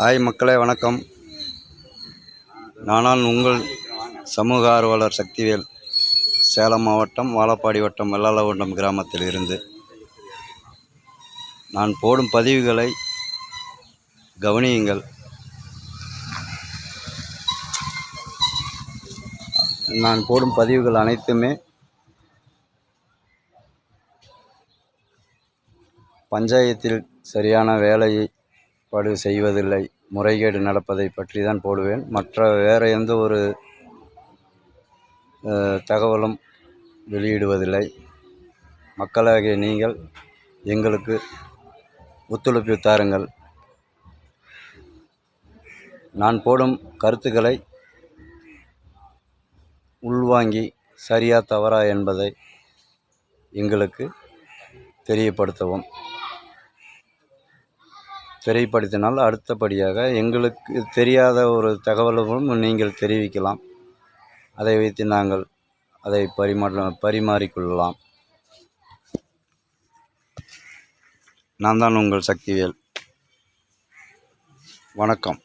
Hi மக்களே, வணக்கம். நானால் உங்கள் சமூக ஆர்வலர் சக்திவேல், சேலம் மாவட்டம் வாழப்பாடி வட்டம் வெள்ளாளகுண்டம் கிராமத்தில் இருந்து. நான் போடும் பதிவுகளை கவனியுங்கள். நான் போடும் பதிவுகள் அனைத்துமே பஞ்சாயத்தில் சரியான வேலையை செய்வதில்லை, முறைகேடு நடப்பதை பற்றி தான் போடுவேன். மற்ற வேறு எந்த ஒரு தகவலும் வெளியிடுவதில்லை. மக்களாகிய நீங்கள் எங்களுக்கு ஒத்துழைப்பு தாருங்கள். நான் போடும் கருத்துக்களை உள்வாங்கி சரியா தவறா என்பதை எங்களுக்கு தெரியப்படுத்தவும். தெரியப்படுத்தினால் அடுத்தபடியாக எங்களுக்கு தெரியாத ஒரு தகவல்களும் நீங்கள் தெரிவிக்கலாம். அதை வைத்து நாங்கள் அதை பரிமாறிக்கொள்ளலாம். நான் தான் உங்கள் சக்திவேல். வணக்கம்.